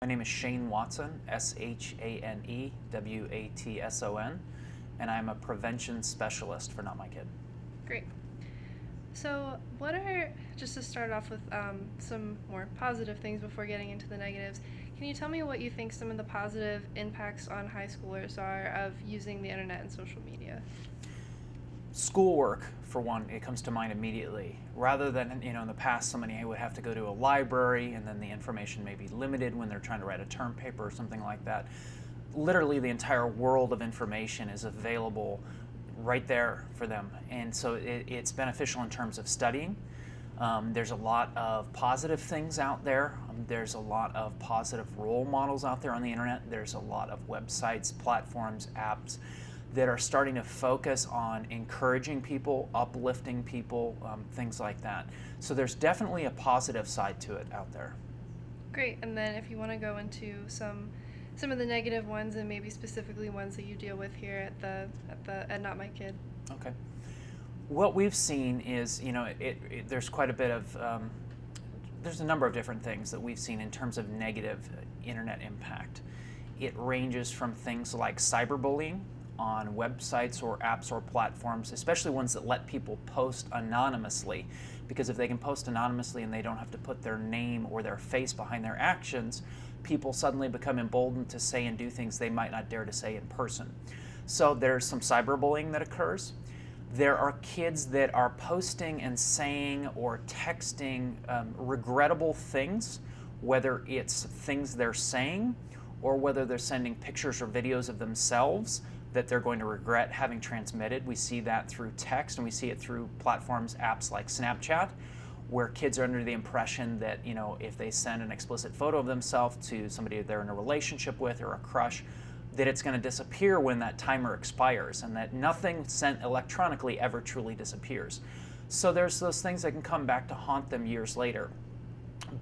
My name is Shane Watson, ShaneWatson, and I'm a prevention specialist for notMYKid. Great. So what are, just to start off with some more positive things before getting into the negatives, can you tell me what you think some of the positive impacts on high schoolers are of using the internet and social media? Schoolwork, for one, it comes to mind immediately. Rather than, in the past somebody would have to go to a library and then the information may be limited when they're trying to write a term paper or something like that. Literally the entire world of information is available right there for them, and so it's beneficial in terms of studying. There's a lot of positive things out there. There's a lot of positive role models out there on the internet. There's a lot of websites, platforms, apps that are starting to focus on encouraging people, uplifting people, things like that. So there's definitely a positive side to it out there. Great. And then if you want to go into some of the negative ones, and maybe specifically ones that you deal with here at notMYKid. Okay. What we've seen is, there's quite a bit of, there's a number of different things that we've seen in terms of negative internet impact. It ranges from things like cyberbullying on websites or apps or platforms, especially ones that let people post anonymously, because if they can post anonymously and they don't have to put their name or their face behind their actions, people suddenly become emboldened to say and do things they might not dare to say in person. So there's some cyberbullying that occurs. There are kids that are posting and saying or texting regrettable things, whether it's things they're saying or whether they're sending pictures or videos of themselves that they're going to regret having transmitted. We see that through text, and we see it through platforms, apps like Snapchat, where kids are under the impression that, if they send an explicit photo of themselves to somebody they're in a relationship with or a crush, that it's going to disappear when that timer expires, and that nothing sent electronically ever truly disappears. So there's those things that can come back to haunt them years later.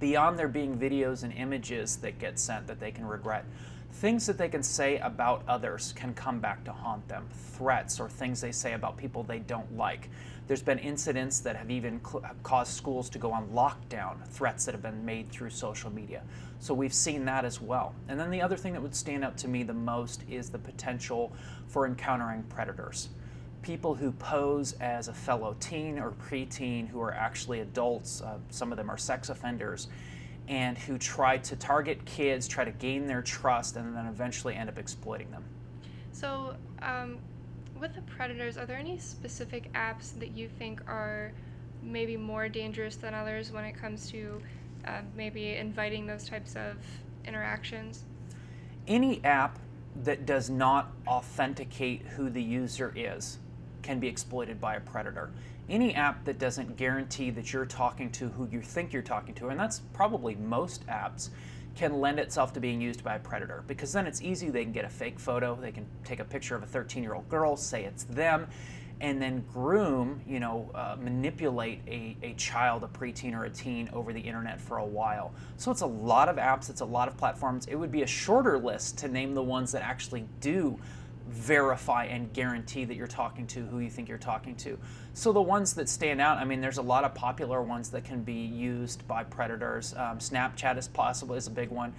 Beyond there being videos and images that get sent that they can regret, things that they can say about others can come back to haunt them. Threats or things they say about people they don't like. There's been incidents that have even caused schools to go on lockdown, threats that have been made through social media. So we've seen that as well. And then the other thing that would stand out to me the most is the potential for encountering predators. People who pose as a fellow teen or preteen who are actually adults, some of them are sex offenders, and who try to target kids, try to gain their trust, and then eventually end up exploiting them. So with the predators, are there any specific apps that you think are maybe more dangerous than others when it comes to maybe inviting those types of interactions? Any app that does not authenticate who the user is can be exploited by a predator. Any app that doesn't guarantee that you're talking to who you think you're talking to, and that's probably most apps, can lend itself to being used by a predator, because then it's easy. They can get a fake photo, they can take a picture of a 13-year-old girl, say it's them, and then groom, manipulate a child, a preteen or a teen over the internet for a while. So it's a lot of apps, it's a lot of platforms. It would be a shorter list to name the ones that actually do verify and guarantee that you're talking to who you think you're talking to. So the ones that stand out, there's a lot of popular ones that can be used by predators. Snapchat is a big one.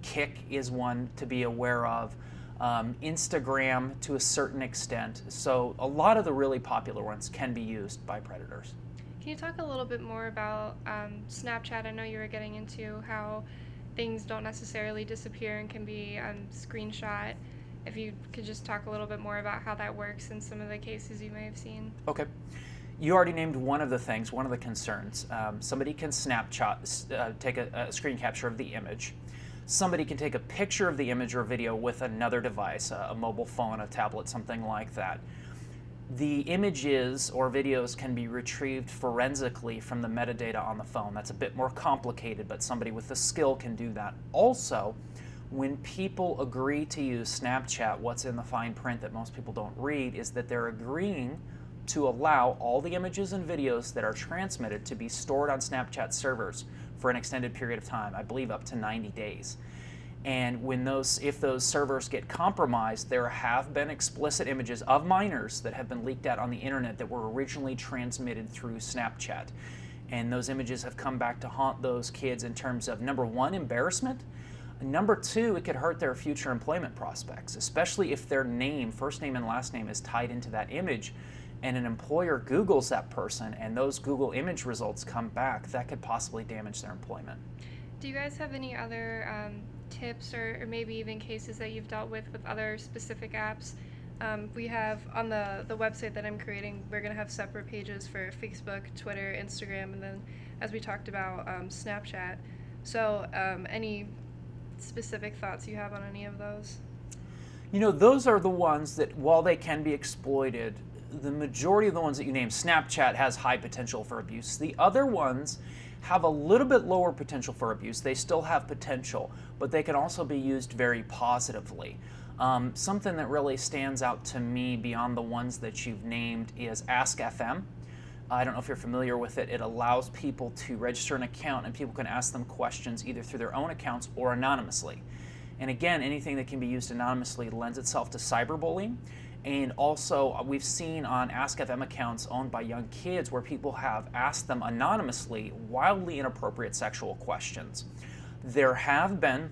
Kik is one to be aware of. Instagram to a certain extent. So a lot of the really popular ones can be used by predators. Can you talk a little bit more about Snapchat? I know you were getting into how things don't necessarily disappear and can be screenshot. If you could just talk a little bit more about how that works in some of the cases you may have seen. Okay. You already named one of the things, one of the concerns. Somebody can snapshot, take a screen capture of the image. Somebody can take a picture of the image or video with another device, a mobile phone, a tablet, something like that. The images or videos can be retrieved forensically from the metadata on the phone. That's a bit more complicated, but somebody with the skill can do that. Also, when people agree to use Snapchat, what's in the fine print that most people don't read is that they're agreeing to allow all the images and videos that are transmitted to be stored on Snapchat servers for an extended period of time, I believe up to 90 days. And if those servers get compromised, there have been explicit images of minors that have been leaked out on the internet that were originally transmitted through Snapchat. And those images have come back to haunt those kids in terms of, number one, embarrassment, Number two, it could hurt their future employment prospects, especially if their name, first name and last name, is tied into that image and an employer Googles that person and those Google image results come back. That could possibly damage their employment. Do you guys have any other tips or maybe even cases that you've dealt with other specific apps? We have on the website that I'm creating, we're going to have separate pages for Facebook, Twitter, Instagram, and then as we talked about, Snapchat. So any specific thoughts you have on any of those? You know, those are the ones that, while they can be exploited, the majority of the ones that you named, Snapchat has high potential for abuse. The other ones have a little bit lower potential for abuse. They still have potential, but they can also be used very positively. Something that really stands out to me beyond the ones that you've named is Ask FM. I don't know if you're familiar with it. It allows people to register an account and people can ask them questions either through their own accounts or anonymously. And again, anything that can be used anonymously lends itself to cyberbullying. And also, we've seen on Ask FM accounts owned by young kids where people have asked them anonymously wildly inappropriate sexual questions. There have been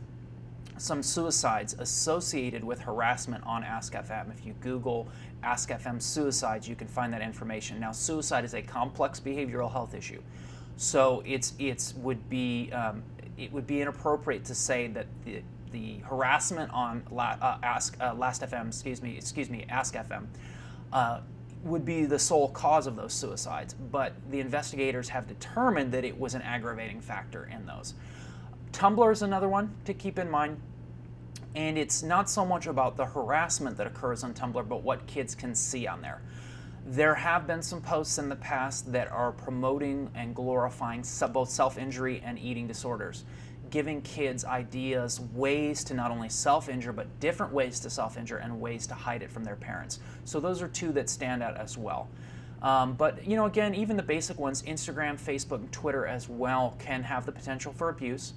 some suicides associated with harassment on Ask FM. If you Google Ask FM suicides, you can find that information. Now, suicide is a complex behavioral health issue, so it would be inappropriate to say that the harassment on Ask FM would be the sole cause of those suicides. But the investigators have determined that it was an aggravating factor in those. Tumblr is another one to keep in mind. And it's not so much about the harassment that occurs on Tumblr, but what kids can see on there. There have been some posts in the past that are promoting and glorifying both self-injury and eating disorders, giving kids ideas, ways to not only self-injure, but different ways to self-injure and ways to hide it from their parents. So those are two that stand out as well. But you know, again, even the basic ones, Instagram, Facebook, and Twitter as well, can have the potential for abuse.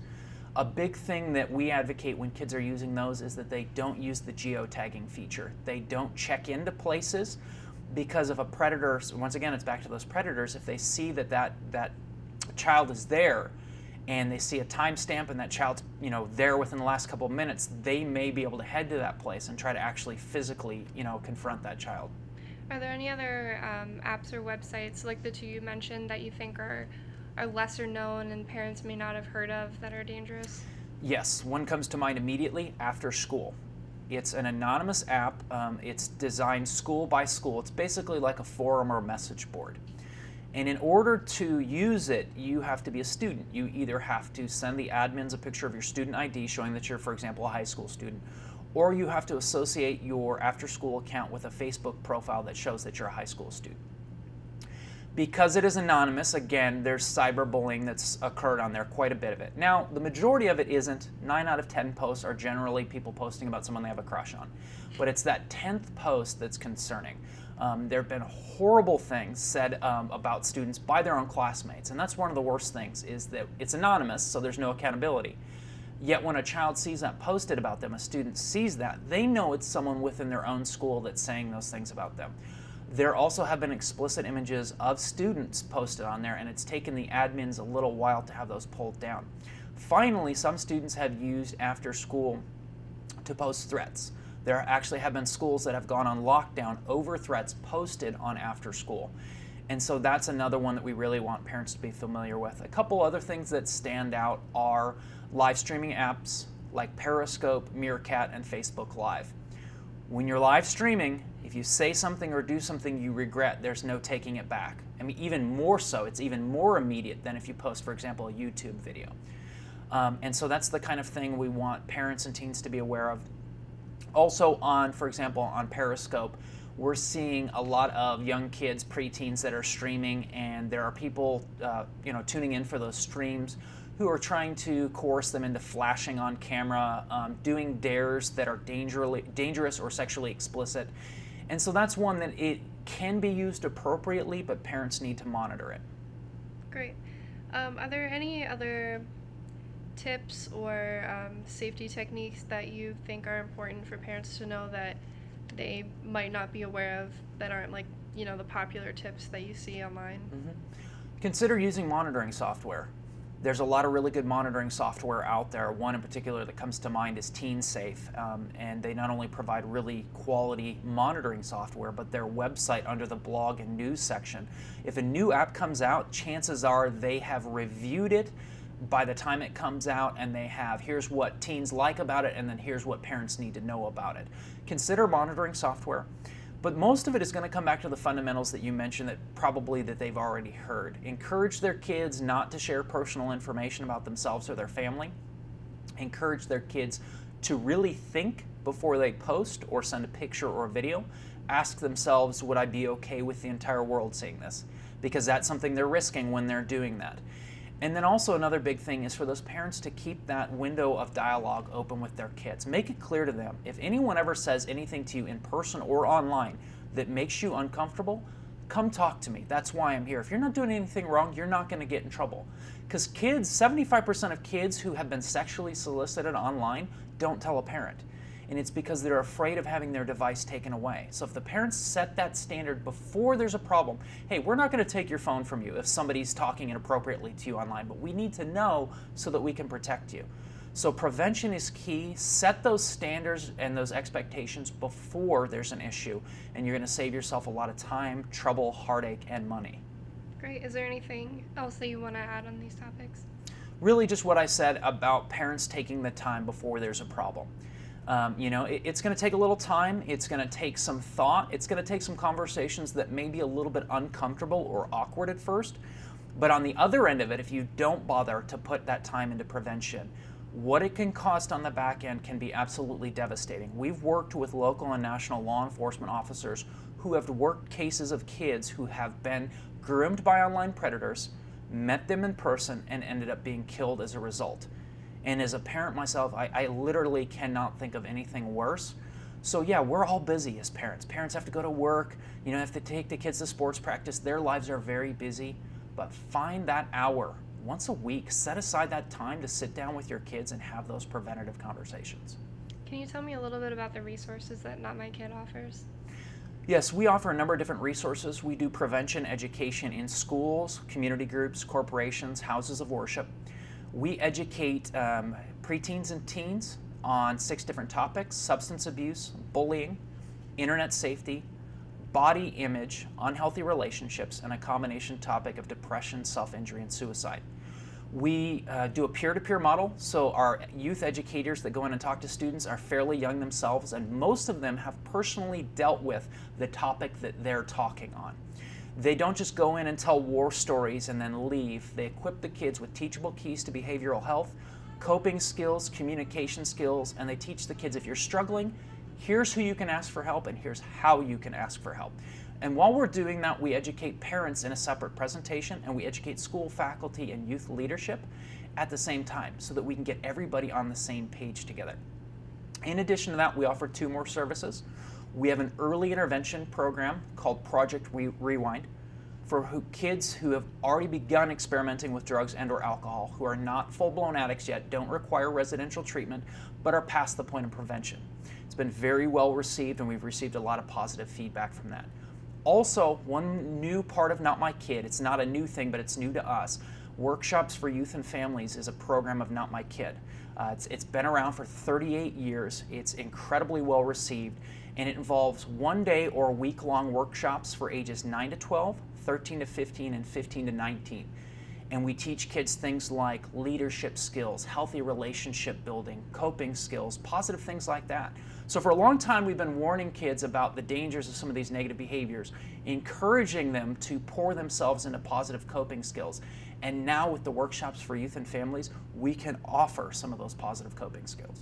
A big thing that we advocate when kids are using those is that they don't use the geotagging feature. They don't check into places, because if a predator, once again, it's back to those predators, if they see that child is there and they see a timestamp and that child's there within the last couple of minutes, they may be able to head to that place and try to actually physically confront that child. Are there any other apps or websites like the two you mentioned that you think are lesser known and parents may not have heard of that are dangerous? Yes, one comes to mind immediately, After School. It's an anonymous app. It's designed school by school. It's basically like a forum or message board. And in order to use it, you have to be a student. You either have to send the admins a picture of your student ID showing that you're, for example, a high school student, or you have to associate your After School account with a Facebook profile that shows that you're a high school student. Because it is anonymous, again, there's cyberbullying that's occurred on there, quite a bit of it. Now, the majority of it isn't. 9 out of 10 posts are generally people posting about someone they have a crush on. But it's that 10th post that's concerning. There have been horrible things said about students by their own classmates, and that's one of the worst things, is that it's anonymous, so there's no accountability. Yet when a child sees that posted about them, a student sees that, they know it's someone within their own school that's saying those things about them. There also have been explicit images of students posted on there, and it's taken the admins a little while to have those pulled down. Finally, some students have used After School to post threats. There actually have been schools that have gone on lockdown over threats posted on After School. And so that's another one that we really want parents to be familiar with. A couple other things that stand out are live streaming apps like Periscope, Meerkat, and Facebook Live. When you're live streaming, if you say something or do something you regret, there's no taking it back. I mean, even more so, it's even more immediate than if you post, for example, a YouTube video. And so that's the kind of thing we want parents and teens to be aware of. Also for example, on Periscope, we're seeing a lot of young kids, preteens that are streaming, and there are people tuning in for those streams who are trying to coerce them into flashing on camera, doing dares that are dangerous or sexually explicit. And so that's one that it can be used appropriately, but parents need to monitor it. Great. Are there any other tips or safety techniques that you think are important for parents to know that they might not be aware of, that aren't like, the popular tips that you see online? Consider using monitoring software. There's a lot of really good monitoring software out there. One in particular that comes to mind is TeenSafe, and they not only provide really quality monitoring software, but their website under the blog and news section, if a new app comes out, chances are they have reviewed it by the time it comes out, and they have, here's what teens like about it, and then here's what parents need to know about it. Consider monitoring software. But most of it is going to come back to the fundamentals that you mentioned that they've already heard. Encourage their kids not to share personal information about themselves or their family. Encourage their kids to really think before they post or send a picture or a video. Ask themselves, would I be okay with the entire world seeing this? Because that's something they're risking when they're doing that. And then also another big thing is for those parents to keep that window of dialogue open with their kids. Make it clear to them, if anyone ever says anything to you in person or online that makes you uncomfortable, come talk to me. That's why I'm here. If you're not doing anything wrong, you're not going to get in trouble. Because kids, 75% of kids who have been sexually solicited online don't tell a parent. And it's because they're afraid of having their device taken away. So if the parents set that standard before there's a problem, hey, we're not going to take your phone from you if somebody's talking inappropriately to you online, but we need to know so that we can protect you. So prevention is key. Set those standards and those expectations before there's an issue, and you're going to save yourself a lot of time, trouble, heartache, and money. Great. Is there anything else that you want to add on these topics? Really just what I said about parents taking the time before there's a problem. It's going to take a little time. It's going to take some thought. It's going to take some conversations that may be a little bit uncomfortable or awkward at first. But on the other end of it, if you don't bother to put that time into prevention, what it can cost on the back end can be absolutely devastating. We've worked with local and national law enforcement officers who have worked cases of kids who have been groomed by online predators, met them in person, and ended up being killed as a result. And as a parent myself, I literally cannot think of anything worse. So yeah, we're all busy as parents. Parents have to go to work, have to take the kids to sports practice. Their lives are very busy. But find that hour once a week. Set aside that time to sit down with your kids and have those preventative conversations. Can you tell me a little bit about the resources that notMYKid offers? Yes, we offer a number of different resources. We do prevention education in schools, community groups, corporations, houses of worship. We educate preteens and teens on 6 different topics: substance abuse, bullying, internet safety, body image, unhealthy relationships, and a combination topic of depression, self-injury, and suicide. We do a peer-to-peer model, so our youth educators that go in and talk to students are fairly young themselves, and most of them have personally dealt with the topic that they're talking on. They don't just go in and tell war stories and then leave. They equip the kids with teachable keys to behavioral health, coping skills, communication skills, and they teach the kids, if you're struggling, here's who you can ask for help and here's how you can ask for help. And while we're doing that, we educate parents in a separate presentation, and we educate school faculty and youth leadership at the same time so that we can get everybody on the same page together. In addition to that, we offer 2 more services. We have an early intervention program called Project Rewind for kids who have already begun experimenting with drugs and or alcohol, who are not full-blown addicts yet, don't require residential treatment, but are past the point of prevention. It's been very well received, and we've received a lot of positive feedback from that. Also, one new part of notMYKid, it's not a new thing, but it's new to us. Workshops for Youth and Families is a program of notMYKid. It's been around for 38 years. It's incredibly well received, and it involves 1-day or week-long workshops for ages 9 to 12, 13 to 15, and 15 to 19. And we teach kids things like leadership skills, healthy relationship building, coping skills, positive things like that. So for a long time, we've been warning kids about the dangers of some of these negative behaviors, encouraging them to pour themselves into positive coping skills. And now with the workshops for youth and families, we can offer some of those positive coping skills.